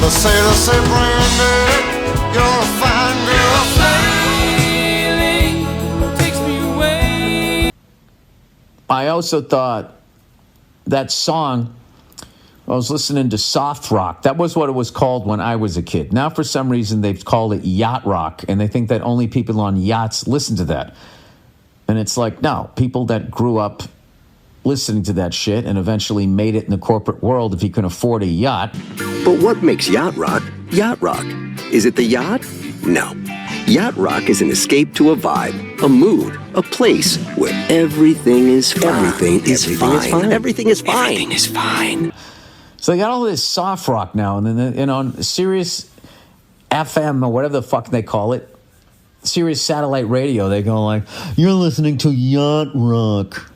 sailor said, Brandy, you're a fine girl. Sailing takes me away. I also thought that song, I was listening to soft rock. That was what it was called when I was a kid. Now, for some reason, they've called it yacht rock, and they think that only people on yachts listen to that. And it's like, no, people that grew up listening to that shit and eventually made it in the corporate world if you can afford a yacht. But what makes yacht rock yacht rock? Is it the yacht? No. Yacht rock is an escape to a vibe, a mood, a place where everything is fine. Everything is fine. Everything is fine. Everything is fine. So they got all this soft rock now, and then on Sirius FM or whatever the fuck they call it, Sirius satellite radio, they go like, "You're listening to yacht rock.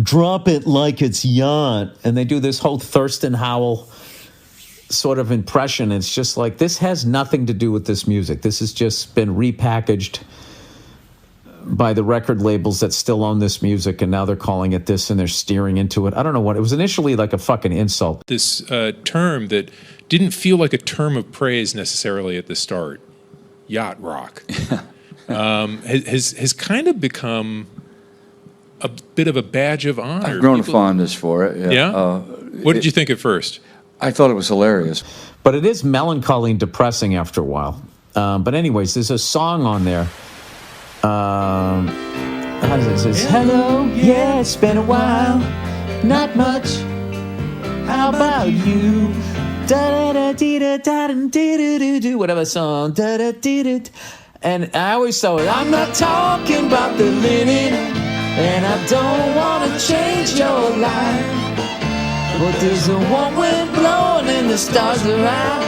Drop it like it's yacht," and they do this whole Thurston Howell sort of impression. It's just like, this has nothing to do with this music. This has just been repackaged by the record labels that still own this music, and now they're calling it this, and they're steering into it. I don't know what. It was initially like a fucking insult. This term that didn't feel like a term of praise necessarily at the start, yacht rock, has kind of become a bit of a badge of honor. I've grown a fondness for it. Yeah? What did you think at first? I thought it was hilarious. But it is melancholy and depressing after a while. But anyways, there's a song on there. How does it? It says, "Hello, yeah, it's been a while. Not much. How about you? Da da da da da da da da, whatever song. Da da da da." And I always thought, I'm not talking about the linen, and I don't want to change your life, but there's a warm wind blowing and the stars are out,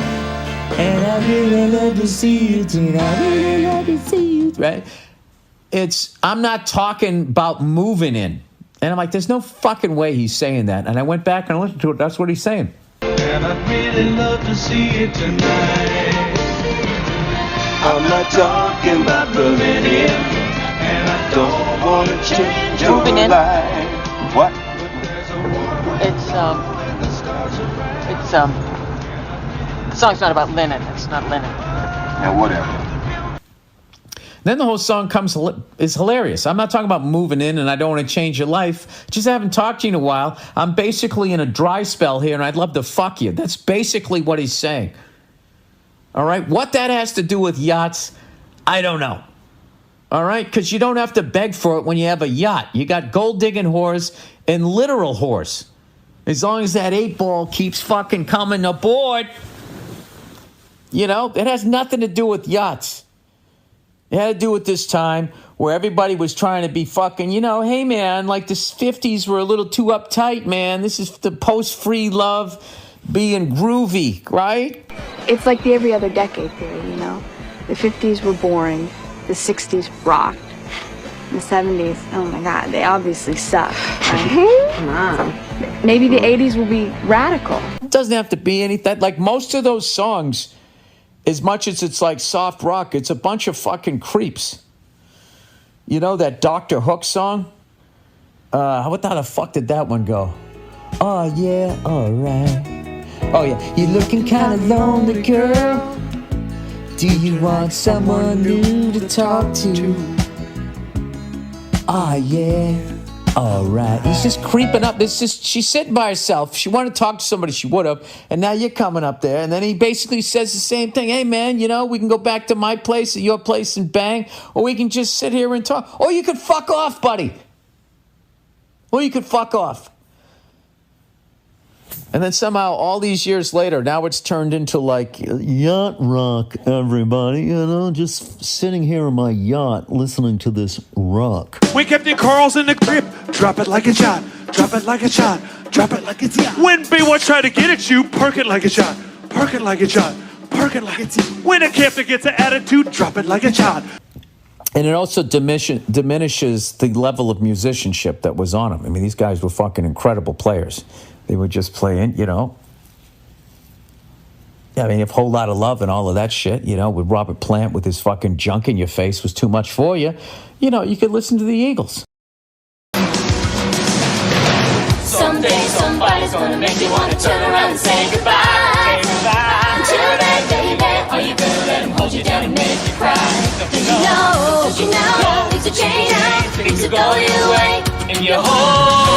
and I really love to see you tonight. I really love to see you, right? I'm not talking about moving in. And I'm like, there's no fucking way he's saying that. And I went back and listened to it. That's what he's saying. And I'd really love to see you tonight. I'm not talking about moving in, and I don't want to change your life. What? The song's not about linen. It's not linen. Yeah, whatever. Then the whole song is hilarious. I'm not talking about moving in and I don't want to change your life. Just haven't talked to you in a while. I'm basically in a dry spell here and I'd love to fuck you. That's basically what he's saying. All right? What that has to do with yachts, I don't know. All right? Because you don't have to beg for it when you have a yacht. You got gold-digging whores and literal whores. As long as that 8-ball keeps fucking coming aboard. You know? It has nothing to do with yachts. It had to do with this time where everybody was trying to be fucking, hey, man, like the 50s were a little too uptight, man. This is the post-free love being groovy, right? It's like the every other decade period, The 50s were boring. The 60s rocked. The 70s, oh, my God, they obviously suck, right? Come on. Maybe the 80s will be radical. It doesn't have to be anything. Like most of those songs, as much as it's like soft rock, it's a bunch of fucking creeps. You know that Dr. Hook song? What the fuck did that one go? Oh, yeah, all right. Oh, yeah. You're looking kind of lonely, girl. Do you want someone new to talk to? Oh, yeah. All right. He's just creeping up. She's sitting by herself. If she wanted to talk to somebody, she would have. And now you're coming up there. And then he basically says the same thing. Hey, man, we can go back to my place or your place and bang. Or we can just sit here and talk. Or you could fuck off, buddy. Or you could fuck off. And then somehow, all these years later, now it's turned into like yacht rock, everybody. Just sitting here in my yacht listening to this rock. When Captain Carl's in the grip, drop it like a shot, drop it like a shot, drop it like it's yacht. When Baywatch try to get at you, park it like a shot, park it like a shot, park it like it's yacht. When a captain gets an attitude, drop it like a shot. And it also diminishes the level of musicianship that was on them. I mean, these guys were fucking incredible players. They would just play in, I mean, a whole lot of love and all of that shit, with Robert Plant with his fucking junk in your face was too much for you. You could listen to the Eagles. Someday somebody's gonna make you wanna turn around and say goodbye. let him hold you down and make you cry. Don't you know, it's a chain up, things will go your way. If you hold